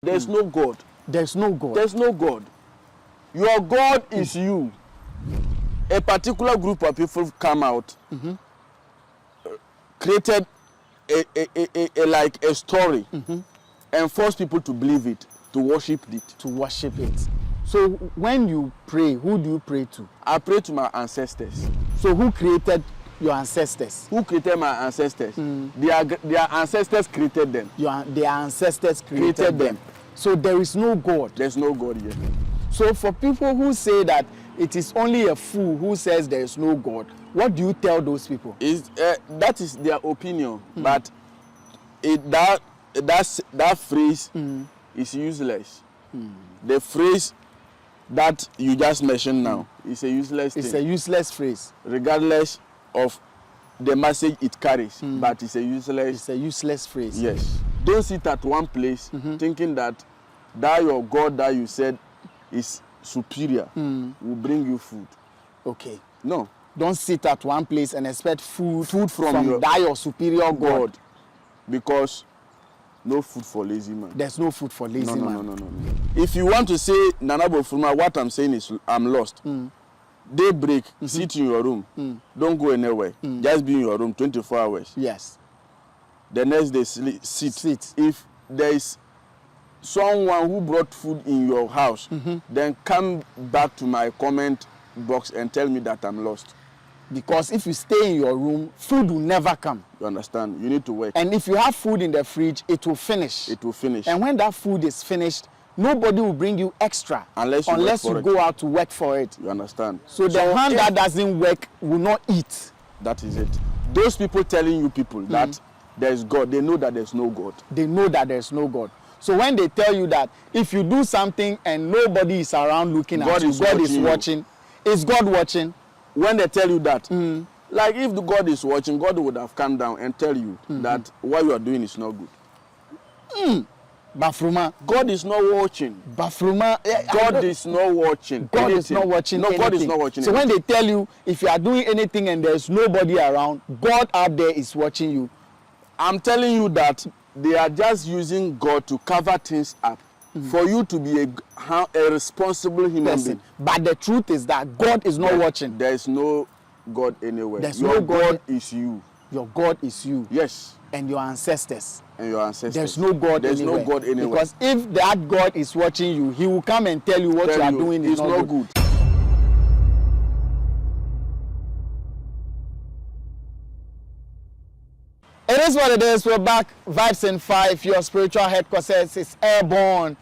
There's no God. There's no God. There's no God. Your God is you. A particular group of people come out, created a story, and force people to believe it, to worship it. To worship it. So when you pray, who do you pray to? I pray to my ancestors. So who created your ancestors? Who created my ancestors? Their ancestors created them. Their ancestors created them. So there is no God. There's no God yet. So for people who say that it is only a fool who says there is no God, what do you tell those people? That is their opinion, but that phrase is useless. The phrase that you just mentioned now is a useless thing. It's a useless phrase. Regardless of the message it carries, but it's a useless phrase. Yes. Don't sit at one place thinking that your God that you said is superior will bring you food. Okay. No. Don't sit at one place and expect food from your superior God. Because no food for lazy man. There's no food for lazy man. No. If you want to say, Nana Bafuruma, what I'm saying is I'm lost. Daybreak, sit in your room. Don't go anywhere. Just be in your room 24 hours. Yes. The next day, sit. If there is someone who brought food in your house, then come back to my comment box and tell me that I'm lost. Because if you stay in your room, food will never come. You understand? You need to work. And if you have food in the fridge, it will finish. It will finish. And when that food is finished, nobody will bring you extra unless you go out to work for it. You understand? So the hand that doesn't work will not eat. That is it. Those people telling you people that there is God, they know that there's no God. They know that there's no God. So when they tell you that if you do something and nobody is around looking at you, God is watching. Is God watching? When they tell you that, like if the God is watching, God would have come down and tell you that what you are doing is not good. Bafuruma. God is not watching. Bafuruma. God is not watching. God is not watching. No, God is not watching. So when they tell you if you are doing anything and there's nobody around, God out there is watching you. I'm telling you that they are just using God to cover things up for you to be a responsible human being. But the truth is that God is not watching. There is no God anywhere. Your God is you. Your God is you. Yes. And your ancestors. There's no God There's anywhere. no God anywhere. Because if that God is watching you, he will come and tell you what you are doing is not good. It is what it is. We're back. Vibes in 5. Your spiritual headquarters is airborne.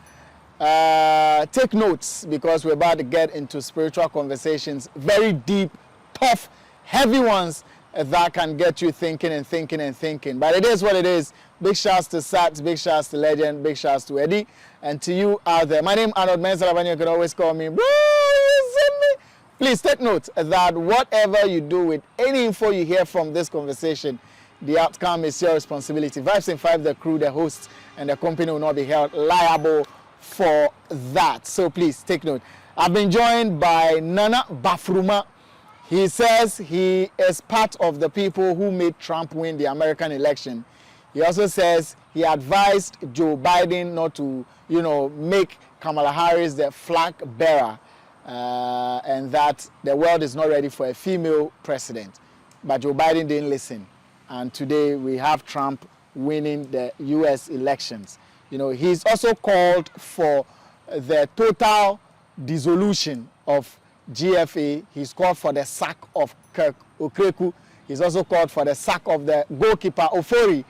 Take notes because we're about to get into spiritual conversations. Very deep, tough, heavy ones that can get you thinking and thinking and thinking. But it is what it is. Big shouts to Sats, big shouts to Legend, big shouts to Eddie, and to you out there. My name is Arnold Mensalabanyo. You can always call me, bro, you see me? Please take note that whatever you do with any info you hear from this conversation, the outcome is your responsibility. Vibes in 5, the crew, the hosts, and the company will not be held liable for that. So please take note. I've been joined by Nana Bafuruma. He says he is part of the people who made Trump win the American election. He also says he advised Joe Biden not to, make Kamala Harris the flag bearer, and that the world is not ready for a female president. But Joe Biden didn't listen. And today we have Trump winning the U.S. elections. He's also called for the total dissolution of GFA. He's called for the sack of Kirk Okreku. He's also called for the sack of the goalkeeper Ofori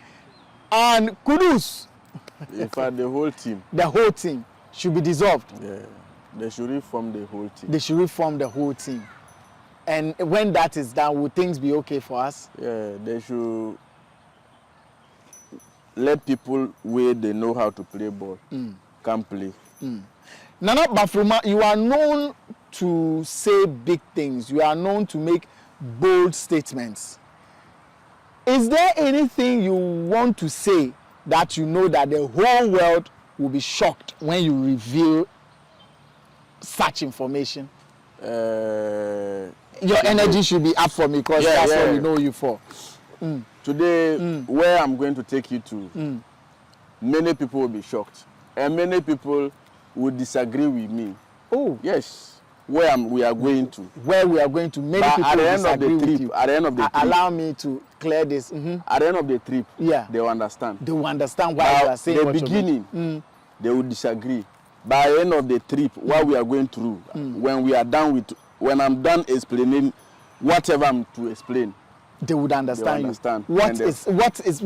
and Kudus. In fact, the whole team. The whole team should be dissolved. Yeah, they should reform the whole team. They should reform the whole team. And when that is done, will things be okay for us? Yeah, they should let people where they know how to play ball can play. Nana Bafuruma, you are known to say big things. You are known to make bold statements. Is there anything you want to say that you know that the whole world will be shocked when you reveal such information? Your energy should be up for me because that's what we know you for. Today, where I'm going to take you to, many people will be shocked. And many people would disagree with me. Oh. Yes. We are going to. Where we are going to. Many But people at the end of disagree the with trip, you. at the end of the trip, Allow me to clear this. Mm-hmm. at the end of the trip, Yeah. they will understand. They will understand why you are saying the what beginning, they will disagree. By the end of the trip, what we are going through, when I'm done explaining whatever I'm to explain, they would understand, understand. You.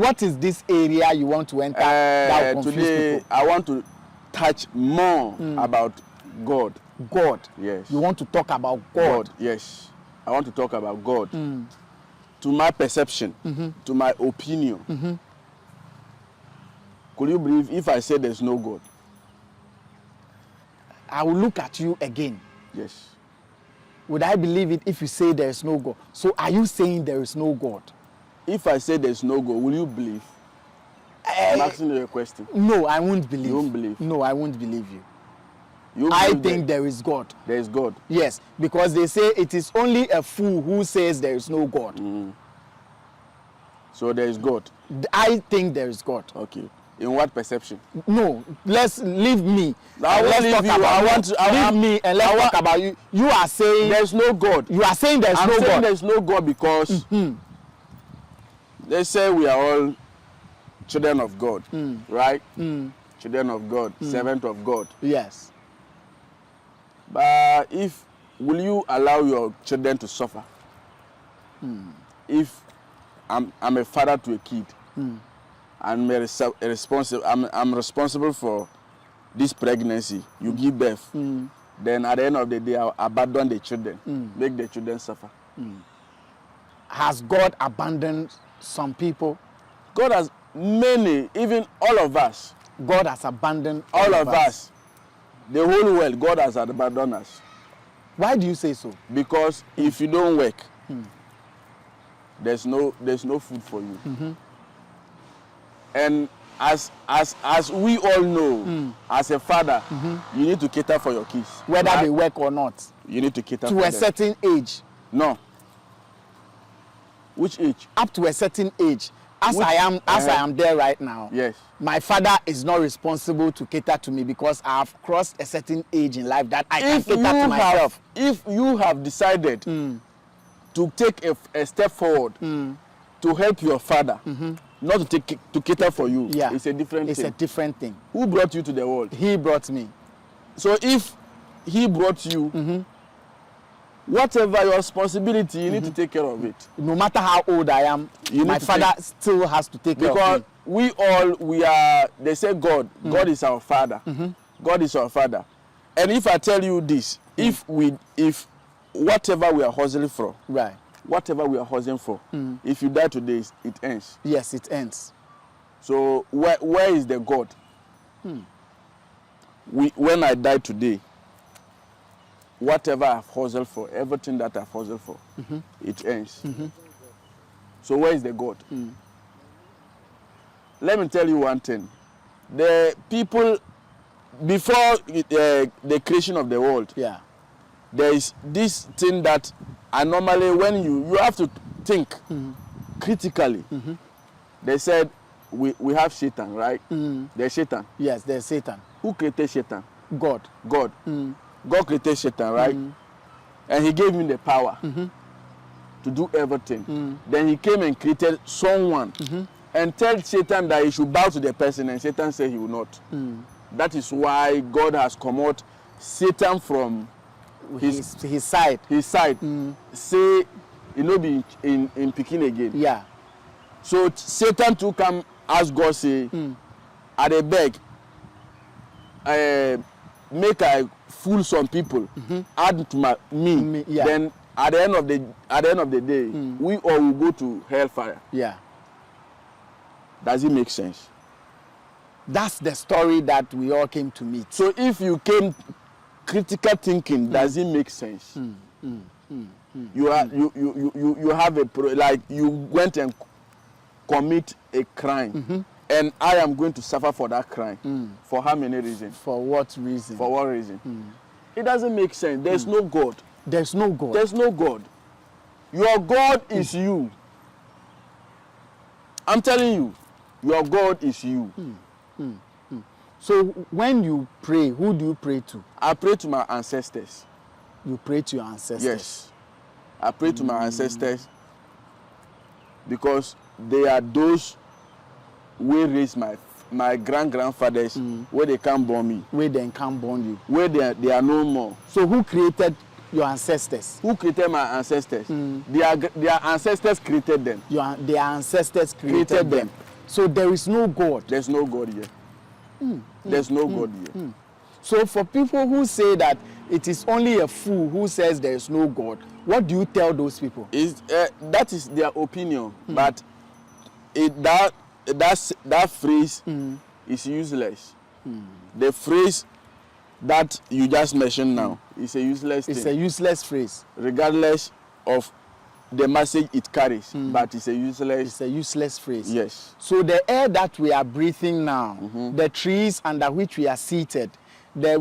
What is this area you want to enter that will confuse today, people? I want to touch more about God. God. Yes. You want to talk about God. Yes. I want to talk about God. To my perception, to my opinion. Could you believe if I say there's no God? I will look at you again. Yes. Would I believe it if you say there is no God? So are you saying there is no God? If I say there's no God, will you believe? I'm asking you a question. No, I won't believe. You won't believe? No, I won't believe you. I think there is God. There is God. Yes, because they say it is only a fool who says there is no God. So there is God. I think there is God. Okay. In what perception? No, let's leave me. Let's talk about me and let's talk about you. You are saying there's no God. You are saying there's no God. I'm saying there's no God because they say we are all children of God, right? Children of God, servant of God. Yes. But will you allow your children to suffer? If I'm a father to a kid, I'm responsible for this pregnancy. You give birth, then at the end of the day, I'll abandon the children, make the children suffer. Has God abandoned some people? God has many, even all of us. God has abandoned all of us. The whole world, God has abandoned us. Why do you say so? Because if you don't work, there's no food for you. And as we all know, as a father, you need to cater for your kids. Whether they work or not. You need to cater for them. To a certain age. No. Which age? Up to a certain age. As I am there right now. Yes. My father is not responsible to cater to me because I have crossed a certain age in life that I can cater to myself. If you have decided to take a step forward to help your father, not to cater for you, it's a different thing. It's a different thing. Who brought you to the world? He brought me. So if he brought you, whatever your responsibility, you need to take care of it. No matter how old I am, my father still has to take care of me. Because they say God is our father. God is our father. And if I tell you this, if whatever we are hustling for, right, whatever we are hustling for, if you die today, it ends. Yes, it ends. So where is the God? When I die today, whatever I've hustled for, everything that I've hustled for, it ends. So where is the God? Let me tell you one thing. The people, before the creation of the world, there is this thing that normally when you have to think critically. They said we have Satan, right? There's Satan. Yes, there's Satan. Who created Satan? God. God. God created Satan, right? And he gave him the power to do everything. Then he came and created someone and told Satan that he should bow to the person, and Satan said he will not. That is why God has come out Satan from his side. His side. Say, be in Peking again. Yeah. So Satan to come ask God, say, I dey beg, make I fool some people, add to me. Yeah. Then at the end of the day, we all will go to hellfire. Yeah. Does it make sense? That's the story that we all came to meet. So if you came critical thinking, does it make sense? You have you went and commit a crime, and I am going to suffer for that crime. For how many reasons? For what reason? For what reason? It doesn't make sense. There's no God. There's no God. There's no God. Your God is you. I'm telling you, your God is you. So when you pray, who do you pray to? I pray to my ancestors. You pray to your ancestors? Yes. I pray to my ancestors because they are those who raised my grandfathers where they can't born me. Where they can't born you. Where they are no more. So who created your ancestors? Who created my ancestors? Their ancestors created them. Their ancestors created them. So there is no God. There's no God here. There's no God here. So for people who say that it is only a fool who says there is no God, what do you tell those people? That is their opinion, but that phrase is useless. The phrase that you just mentioned now is a useless thing. It's a useless phrase. Regardless of the message it carries, but it's a useless phrase. Yes. So the air that we are breathing now, the trees under which we are seated, the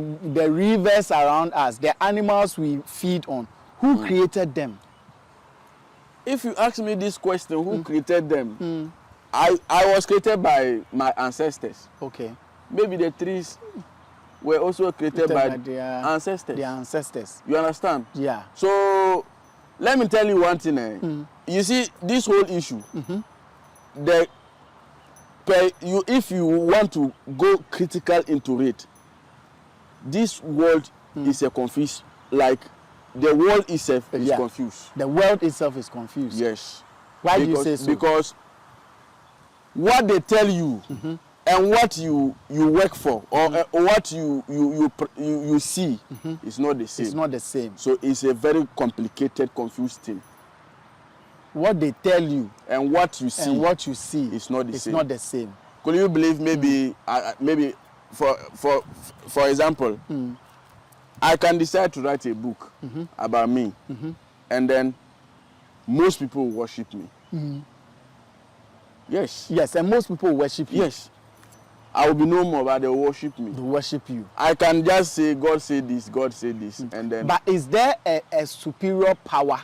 rivers around us, the animals we feed on, who created them? If you ask me this question, who created them? I was created by my ancestors. Okay. Maybe the trees were also created by their ancestors. Their ancestors. You understand? Yeah. So let me tell you one thing. You see, this whole issue, if you want to go critical into it, this world is a confused, like the world itself is confused. The world itself is confused. Yes. Why do you say so? Because what they tell you and what you work for or what you see is not the same. It's not the same. So it's a very complicated, confused thing. What they tell you and what you see is not the same. It's not the same. Could you believe maybe for example, I can decide to write a book about me, and then most people worship me. Yes. Yes, and most people worship you. Yes. I will be no more, but they will worship me. They worship you. I can just say, God said this, God said this, and then... But is there a superior power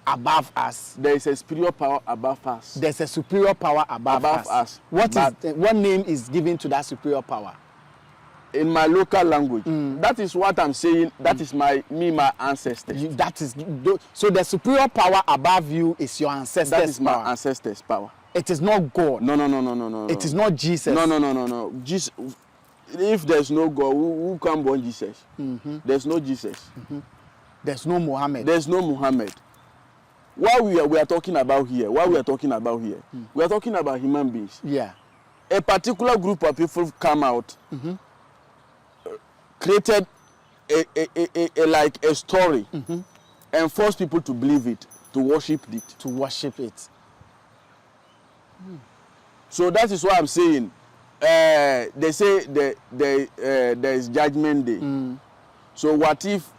above us? There is a superior power above us. There's a superior power above us. What name is given to that superior power? In my local language. That is what I'm saying. That is my ancestors. So the superior power above you is your ancestors' power. That is power. My ancestors' power. It is not God. No. It is not Jesus. No. Jesus. If there's no God, who can born Jesus? There's no Jesus. There's no Muhammad. There's no Muhammad. What we are talking about here, we are talking about human beings. Yeah. A particular group of people come out, created a story, and force people to believe it, to worship it. So that is what I'm saying. They say there is judgment day. So what if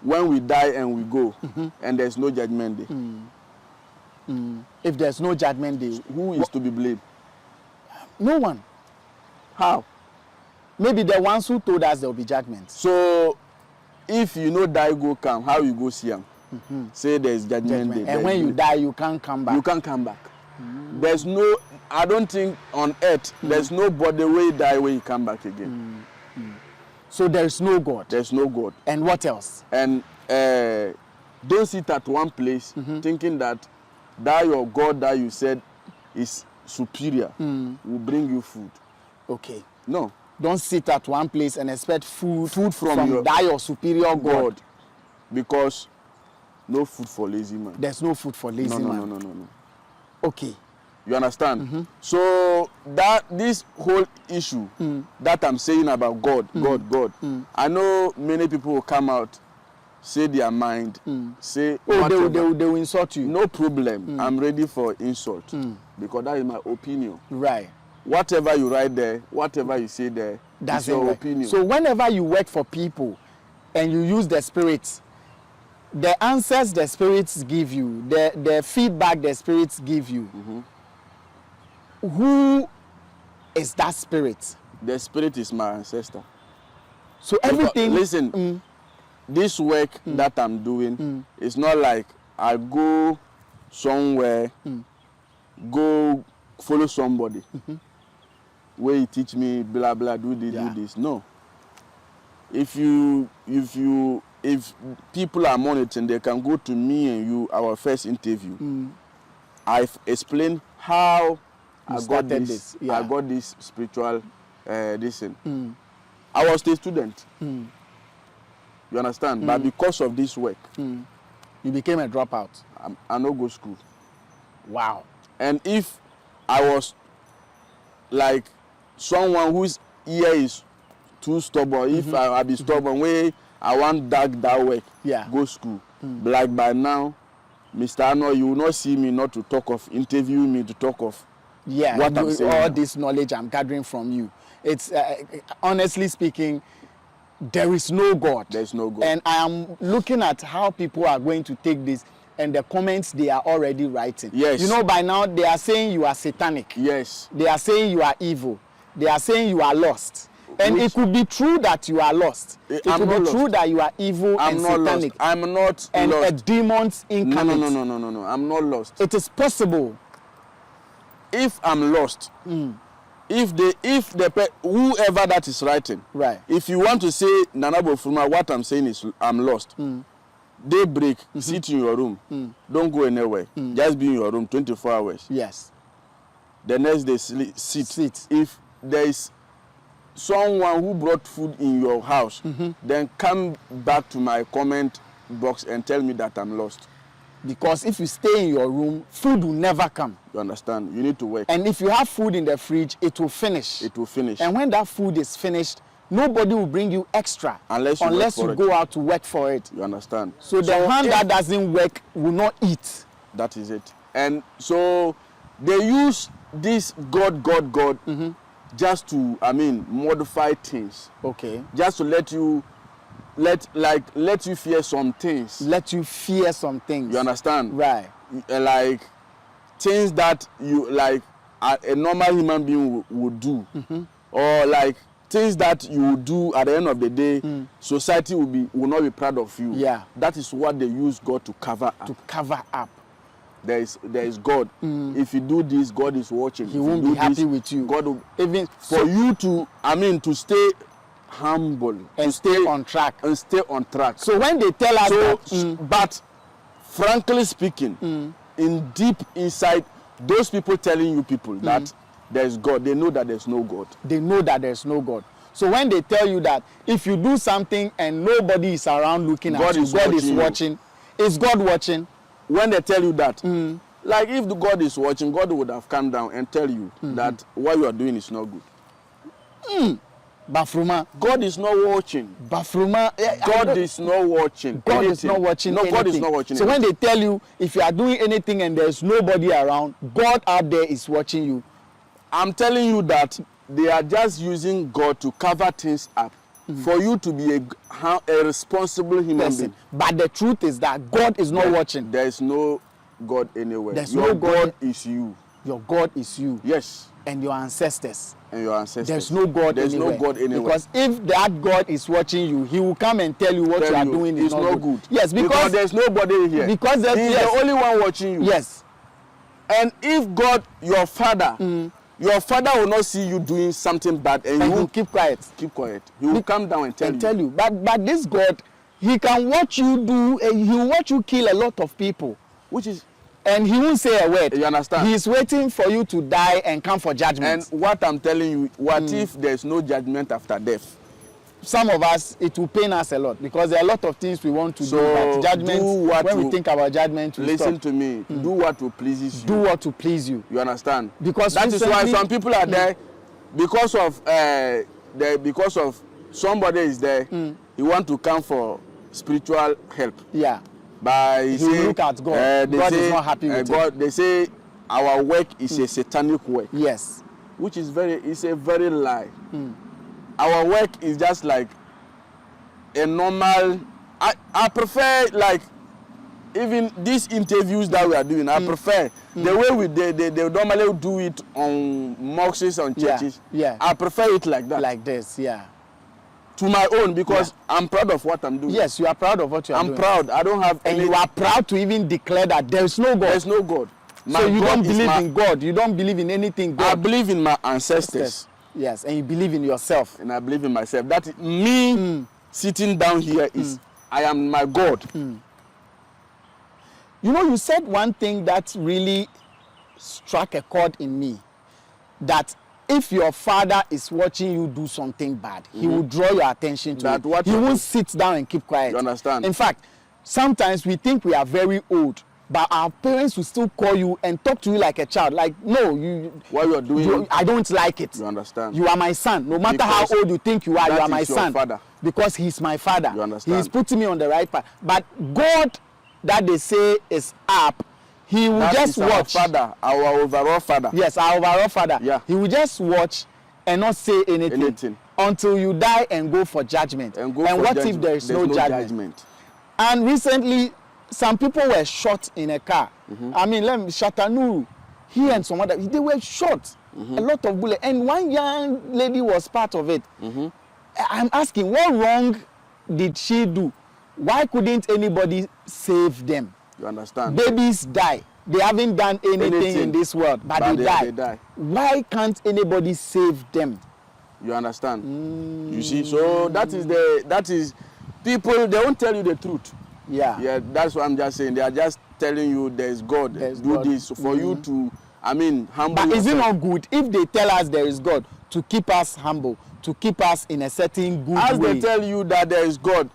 when we die and we go and there's no judgment day? If there's no judgment day, who is to be blamed? No one. How? Maybe the ones who told us there will be judgment. So if you know die go come, how you go see them? Say there's judgment day. And when you die, you can't come back. You can't come back. There's no, I don't think on earth, there's nobody where die where you come back again. So there's no God. There's no God. And what else? And don't sit at one place thinking that your God that you said is superior will bring you food. Okay. No. Don't sit at one place and expect food from your superior God. Because no food for lazy man. There's no food for lazy man. No. Okay. You understand? So that this whole issue that I'm saying about God, I know many people will come out, say their mind, say they will insult you. No problem. I'm ready for insult because that is my opinion. Right. Whatever you write there, whatever you say there, that's your opinion. So whenever you work for people and you use the spirits, the answers the spirits give you, the feedback the spirits give you, who is that spirit? The spirit is my ancestor. So everything... Listen, this work that I'm doing is not like I go somewhere, go follow somebody. where he teach me blah blah, do this, Yeah. do this. No. If people are monitoring, they can go to me and you, our first interview. I've explained how I got this. Yeah. I got this spiritual this thing. I was a student. You understand? But because of this work, You became a dropout. I no go school. Wow. And if I was like someone whose ear is too stubborn, if I be stubborn, way I want that work, Yeah. go school. Like by now, Mr. Arnold, you will not see me not to talk of interview me to talk of Yeah, what I'm saying all now. this knowledge I'm gathering from you. It's honestly speaking, there is no God. There is no God. And I am looking at how people are going to take this and the comments they are already writing. Yes. You know, by now they are saying you are satanic. Yes. They are saying you are evil. They are saying you are lost. And it could be true that you are lost. It I'm could not be true lost. that you are evil I'm and not satanic. lost. I'm not and lost. a demon's No, incarnate. no. I'm not lost. It is possible. If I'm lost, whoever that is writing, Right. if you want to say Nana Bafuruma, what I'm saying is I'm lost. Daybreak, sit in your room. Don't go anywhere. Just be in your room 24 hours. Yes. The next day, sit. If there is someone who brought food in your house, then come back to my comment box and tell me that I'm lost. Because if you stay in your room, food will never come. You understand? You need to work. And if you have food in the fridge, it will finish. It will finish. And when that food is finished, nobody will bring you extra Unless you go out to work for it. You understand? So the hand that doesn't work will not eat. That is it. And so they use this God just to, modify things. Okay. Just to let you fear some things. Let you fear some things. You understand? Right. Like things that you like a normal human being would do, or like things that you will do at the end of the day, society will not be proud of you. Yeah. That is what they use God to cover up. To cover up. There is God. If you do this, God is watching. He won't be happy with you. God will, Even for you to stay humble and stay on track. And stay on track. So when they tell us that, but frankly speaking, in deep inside, those people telling you people that there's God, they know that there's no God. They know that there's no God. So when they tell you that if you do something and nobody is around looking at you, God is watching. Is God watching? When they tell you that, like if the God is watching, God would have come down and tell you that what you are doing is not good. Bafuruma. God is not watching. Bafuruma. God is not watching. God is not watching. No, anything. God is not watching. So when they tell you if you are doing anything and there's nobody around, God out there is watching you. I'm telling you that they are just using God to cover things up for you to be a responsible human being. But the truth is that God is not watching. There is no God anywhere. There's Your no God. is you. Your God is you. Yes. And your ancestors. And your ancestors. There's no God There's anywhere. no God anywhere. Because if that God is watching you, he will come and tell you what you are doing is not good. Yes, because there's nobody here. Because He's the only one watching you. Yes. And if God, your father will not see you doing something bad and you will keep quiet. Keep quiet. He will come down and tell you. But this God, he can watch you do, he will watch you kill a lot of people. And he won't say a word. You understand? He's waiting for you to die and come for judgment. And what I'm telling you, what if there's no judgment after death? Some of us, it will pain us a lot because there are a lot of things we want to do. But judgment, when we think about judgment, we listen stop. to me. Do what will please you. Do what will please you. You understand? Because that is why some people are there because of somebody is there. He want to come for spiritual help. Yeah. By he will look at God. God is not happy with God. it. They say our work is a satanic work. Yes. Which is it's a very lie. Our work is just like a normal. I prefer like even these interviews that we are doing. I prefer the way they normally do it on mosques and churches. Yeah. I prefer it like that. Like this, yeah. To my own, because I'm proud of what I'm doing. Yes, you are proud of what you are doing. I'm proud. I don't have and you are proud to even declare that there is no God. There's no God. So you don't believe in God. You don't believe in anything God. I believe in my ancestors. Yes, and you believe in yourself. And I believe in myself. That me sitting down here is, I am my God. You know, you said one thing that really struck a chord in me, that if your father is watching you do something bad, he will draw your attention to That it. what He you- won't sit down and keep quiet. You understand? In fact, sometimes we think we are very old, but our parents will still call you and talk to you like a child. Like, no, What you are doing, I don't like it. you understand? You are my son. No matter Because how old you think you are that my is your son. father. Because he's my father. You understand? He's putting me on the right path. But God, that they say is up, he will That just is our watch. father, our overall father. Yes, our overall father. Yeah. He will just watch and not say anything. Until you die and go for judgment. And what judgment. if there is no judgment? And recently, some people were shot in a car. I mean, Shatanuru, he and some other, they were shot. A lot of bullets. And one young lady was part of it. I'm asking, what wrong did she do? Why couldn't anybody save them? You understand? Babies die. They haven't done anything in this world, but they die. Why can't anybody save them? You understand? You see, so that is people, they won't tell you the truth. Yeah, that's what I'm just saying. They are just telling you there's God. Do this for you to, I mean, humble But yourself. is it not good if they tell us there is God to keep us humble, to keep us in a certain good As way? they tell you that there is God,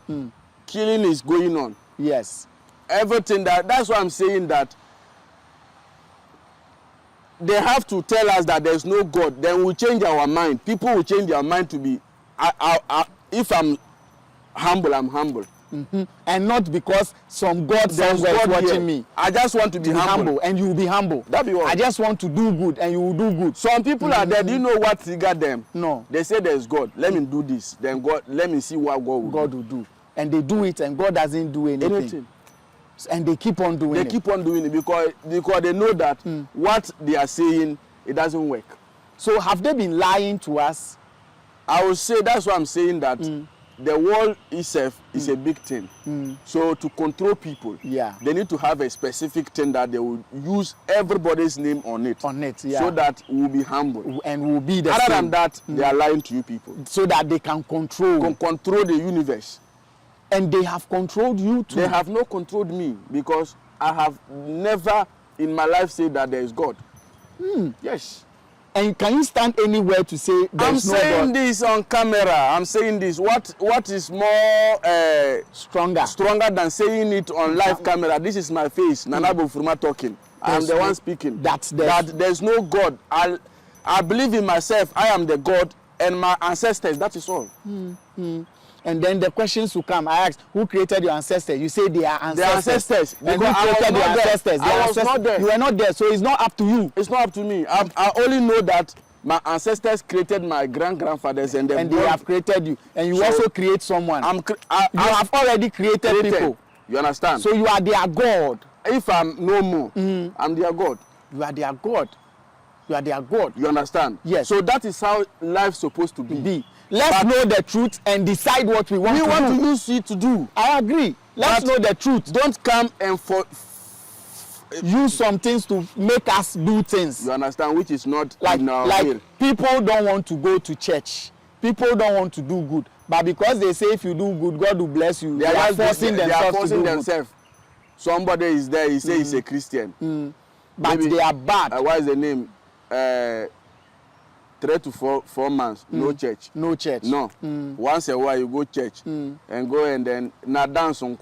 killing is going on. Yes. Everything that's why I'm saying that they have to tell us that there's no God, then we'll change our mind. People will change their mind to be, if I'm humble, I'm humble. And not because some God somewhere is watching me. I just want to be humble. And you will be humble. That be all. I just want to do good and you will do good. Some people are there, do you know what triggered them? No. They say there's God. Let me do this. Then God, let me see what God will do. And they do it and God doesn't do anything. And they keep on doing it. They keep on doing it because they know that what they are saying, it doesn't work. So have they been lying to us? I would say that's why I'm saying that the world itself is a big thing. So to control people, they need to have a specific thing that they will use everybody's name on it. So that we'll be humble. And we'll be the Other same. than that, they are lying to you people. So that they can control the universe. And they have controlled you too. They have not controlled me because I have never in my life said that there is God. Yes. And can you stand anywhere to say there's no God? I'm saying this on camera. I'm saying this. What is more stronger than saying it on live camera? This is my face, Nana Bafuruma talking. I'm the one speaking. That there's no God. I believe in myself. I am the God and my ancestors. That is all. And then the questions will come. I asked, who created your ancestors? You say they are ancestors. They are ancestors. And who created your ancestors? I was not there. You were not there, so it's not up to you. It's not up to me. I only know that my ancestors created my grandfathers and they have created you. And you also create someone. You have already created people. You understand? So you are their God. If I'm no more, I'm their God. You are their God. You are their God. You understand? Yes. So that is how life's supposed to be. Let's know the truth and decide what we want to do. We want to use it to do. I agree. Let's know the truth. Don't come and use some things to make us do things. You understand? Which is not like will. People don't want to go to church. People don't want to do good. But because they say if you do good, God will bless you. They are forcing themselves to do good. Somebody is there, he says he's a Christian. But maybe, they are bad. What is the name? 3 to 4 months, no church. No church. No. Once a while you go church and go and then dance on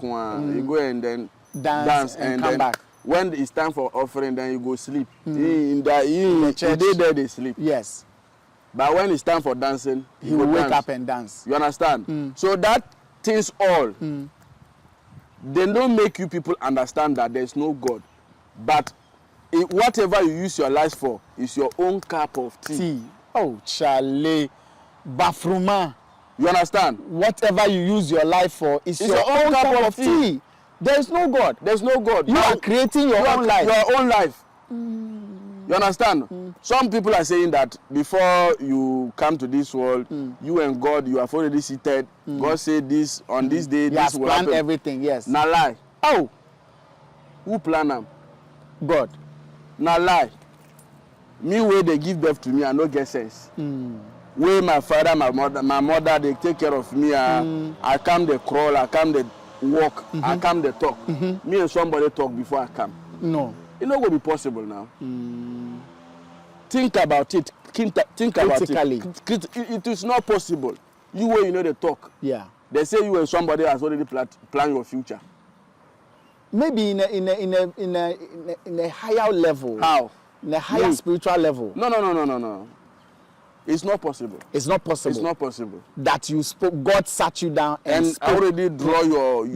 you go and then dance and come then back. When it's time for offering, then you go sleep. In the church, they sleep. Yes. But when it's time for dancing, he will wake up and dance. You understand? So that things all, they don't make you people understand that there's no God. But whatever you use your life for is your own cup of tea. Oh, Charlie, Bafuruma. You understand? Whatever you use your life for is your own cup of tea. There is no God. There's no God. You are creating your own life. Your own life. You understand? Some people are saying that before you come to this world, you and God, you have already seated. God said this on this day. This will happen. Planned everything. Yes. Now lie. Oh, who plan them? God. Now lie. Me where they give birth to me, I no get sense. Where my father, my mother, they take care of me. I come the crawl, I come the walk, I come the talk. Me and somebody talk before I come. No. It not going to be possible now. Think about it. Think about it. It is not possible. You where you know the talk. Yeah. They say you and somebody has already plan your future. Maybe in a higher level. How? In a higher spiritual level. No. It's not possible. It's not possible. It's not possible. That you spoke, God sat you down and already draw your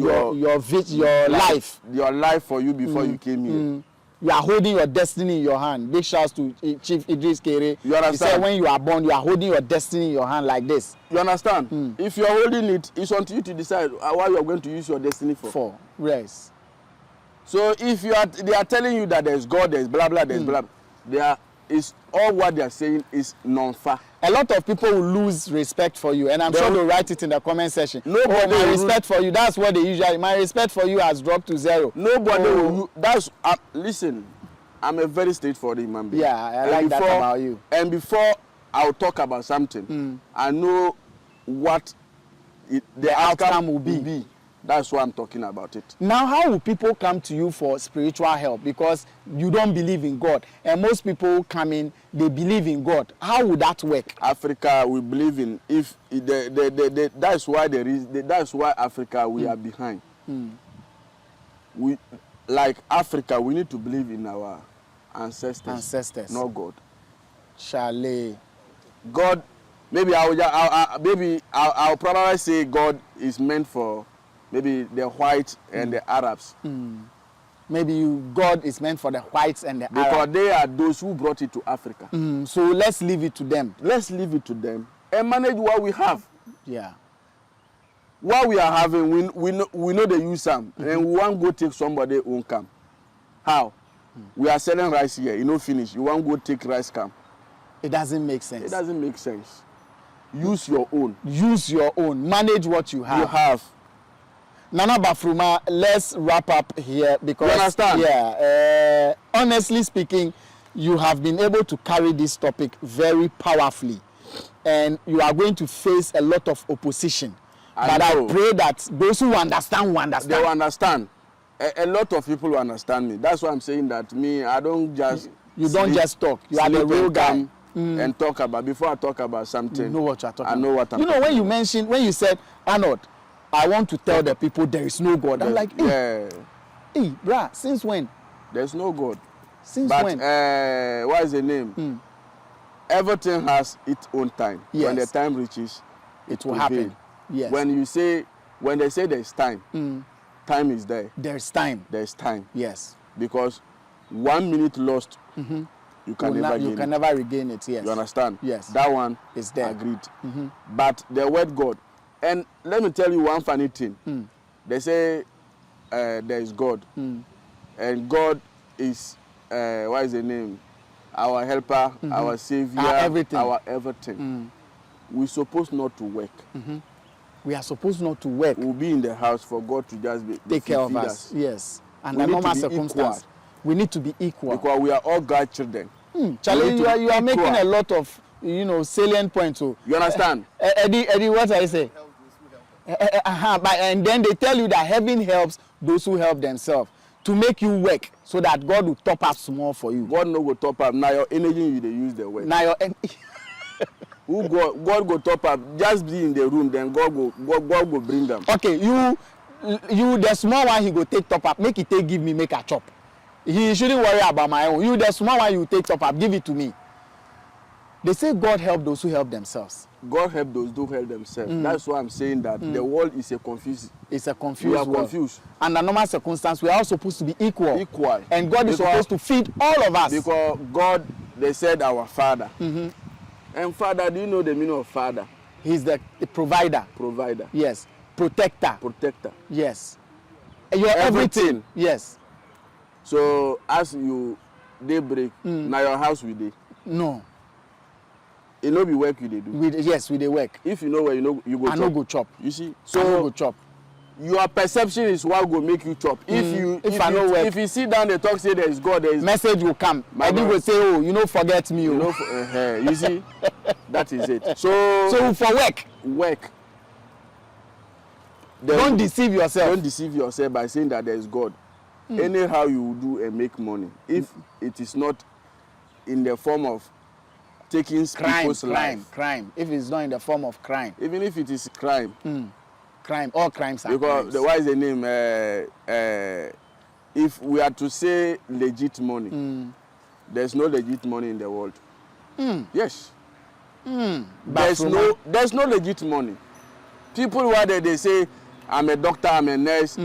life. Your life for you before you came here. You are holding your destiny in your hand. Big shouts to Chief Idris Kere. You understand? He said when you are born, you are holding your destiny in your hand like this. You understand? If you are holding it, it's on to you to decide what you are going to use your destiny for. Yes. So if they are telling you that there's God, there's blah blah, there's blah, is all what they are saying is non-fa. A lot of people will lose respect for you, and I'm sure they'll write it in the comment section. Nobody my respect for you, that's what they usually. My respect for you has dropped to 0. Nobody will. That's listen. I'm a very straightforward human being. Yeah, I like that about you. And before I'll talk about something, I know what the outcome will be. That's why I'm talking about it. Now, how will people come to you for spiritual help? Because you don't believe in God. And most people come in, they believe in God. How would that work? Africa, we believe in, if that's why that's why Africa, we are behind. We, like Africa, we need to believe in our ancestors. Not God. Chalet. God, maybe I'll probably say God is meant for maybe the whites and the Arabs. Maybe God is meant for the whites and the Arabs. Because they are those who brought it to Africa. So let's leave it to them. Let's leave it to them and manage what we have. Yeah. What we are having, we know they use some. And we want to go take somebody who come. How? We are selling rice here, finish. You want to go take rice come. It doesn't make sense. It doesn't make sense. Use your own. Use your own. Manage what you have. You have. Nana Bafuruma, let's wrap up here because... You understand? Yeah. Honestly speaking, you have been able to carry this topic very powerfully. And you are going to face a lot of opposition. I pray that those who understand will understand. They will understand. A lot of people will understand me. That's why I'm saying that I don't just... You don't just talk. You are the real guy. And talk about, before I talk about something, you know what you're talking about. I know what I'm talking about. When you said, Arnold, I want to tell the people there is no God. I'm like, hey, bruh, since when? There's no God. Since when? What is the name? Everything has its own time. Yes. When the time reaches, it will happen. Yes. When they say there's time, time is there. There's time. There's time. Yes. Because 1 minute lost, you can never regain it. Yes. You understand? Yes. That one is there. Agreed. But the word God, and let me tell you one funny thing. They say there is God, and God is what is the name? Our helper, our savior, our everything. We're supposed not to work. We are supposed not to work. We'll be in the house for God to just take care of us. Yes. And the normal circumstance. We need to be equal. Because we are all God's children. Charlie, you are making a lot of salient points. So, you understand? Eddie, what I say? And then they tell you that heaven helps those who help themselves to make you work so that God will top up small for you. God no go top up. Now your energy you they use the work. Now your Who God go top up? Just be in the room, then God go bring them. Okay, you the small one he go take top up. Make it give me make a chop. He shouldn't worry about my own. You the small one you take top up. Give it to me. They say God help those who help themselves. God help those who help themselves. That's why I'm saying that the world is a confused. It's a confused world. We are confused. Under normal circumstances, we are all supposed to be equal. Equal. And God is supposed to feed all of us. Because God, they said our Father. And Father, do you know the meaning of Father? He's the provider. Provider. Yes. Protector. Protector. Yes. You're everything. Yes. So as daybreak, now your house will day. No. It no be work you dey do. Yes, we dey work. If you know where you go chop. I no go chop. You see? So I no go chop. your perception is what will make you chop. If you sit down and talk, say there is God, there is message will come. And you will say, oh, you know, forget me. You know, you see, that is it. So for work. Don't deceive yourself. Don't deceive yourself by saying that there is God. Anyhow you will do and make money. If it is not in the form of taking people's life. Crime. If it's not in the form of crime. Even if it is crime. Crime. All crimes are because crimes. What is the name? If we are to say legit money, there's no legit money in the world. Yes. There's no legit money. People where they say, I'm a doctor, I'm a nurse.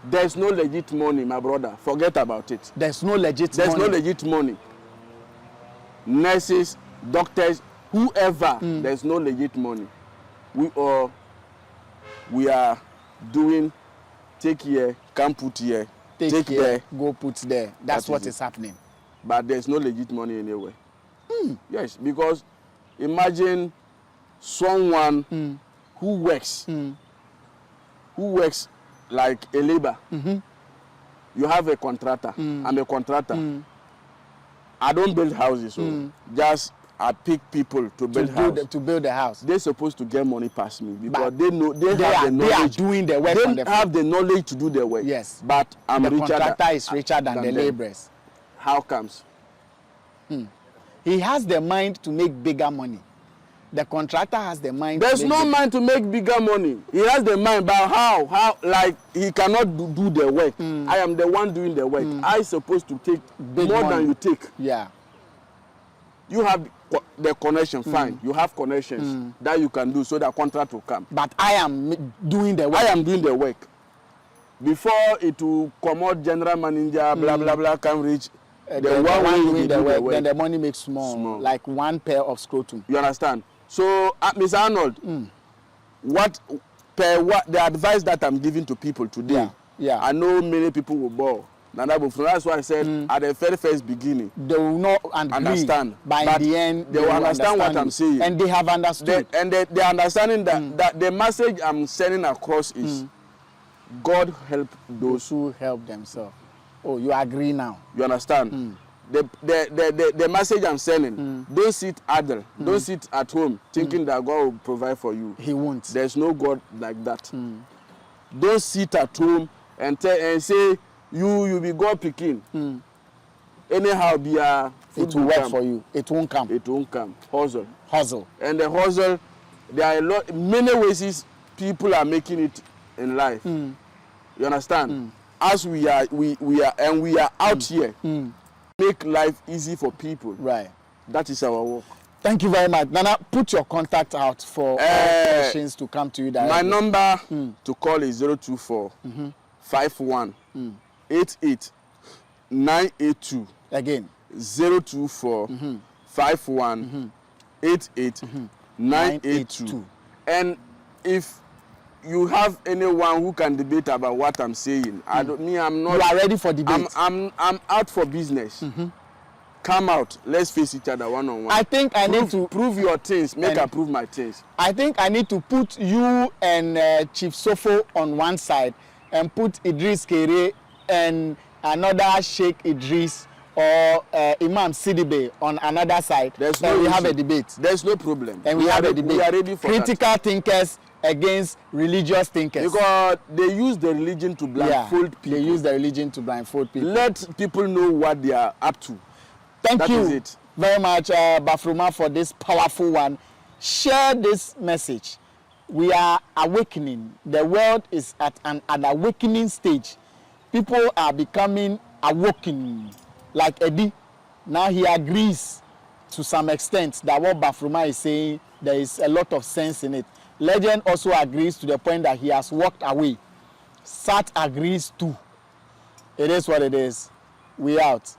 There's no legit money, my brother. Forget about it. There's no legit money. There's no legit money. Nurses, doctors, whoever, there's no legit money. We are doing, take here, come put here, take here, there, go put there. That's what is happening. But there's no legit money anywhere. Yes, because imagine someone who works like a labor. You have a contractor. I'm a contractor. I don't build houses, so just I pick people to build the house. They're supposed to get money past me because they know they have the knowledge. They are doing the work. They have the knowledge to do the work. Yes. But I'm the richer. Contractor is richer than the laborers. How comes? He has the mind to make bigger money. The contractor has the mind. There's no mind to make bigger money. He has the mind, but how? Like he cannot do the work. I am the one doing the work. I'm supposed to take more than you take. Yeah. You have the connection, fine. You have connections that you can do so that contract will come. But I am doing the work. I am doing the work. Before it will come out, general manager, blah, blah, blah, can reach the one doing the work, then the money makes small, like one pair of scrotum. You understand? So, Mr. Arnold, what the advice that I'm giving to people today, I know many people will bore. That's why I said at the very first beginning, they will not understand. But in the end, they will understand what I'm saying. And they have understood. They're understanding that the message I'm sending across is God help those who help themselves. Oh, you agree now? You understand? The message I'm sending, don't sit idle. Don't sit at home thinking that God will provide for you. He won't. There's no God like that. Don't sit at home and say, you be God picking. Anyhow, it will work for you. It won't come. It won't come. Hustle. And the hustle, there are many ways people are making it in life. You understand? As we are out here, make life easy for people. Right. That is our work. Thank you very much. Nana, put your contact out for all questions to come to you directly. My number to call is 024 51 88 982. Again. 024 51 88 982. And if you have anyone who can debate about what I'm saying, I'm not. You are ready for debate. I'm out for business. Come out. Let's face each other one on one. I think I need to prove your things. Make I prove my things. I think I need to put you and Chief Sofo on one side and put Idris Kere and another Sheikh Idris or Imam Sidibe on another side. We have a debate. There's no problem. And we have a debate. We are ready for critical thinkers against religious thinkers. Because they use the religion to blindfold people. They use the religion to blindfold people. Let people know what they are up to. Thank you very much, Bafuruma, for this powerful one. Share this message. We are awakening. The world is at an awakening stage. People are becoming awoken. Like Eddie, now he agrees to some extent that what Bafuruma is saying, there is a lot of sense in it. Legend also agrees to the point that he has walked away. Sat agrees too. It is what it is. We out.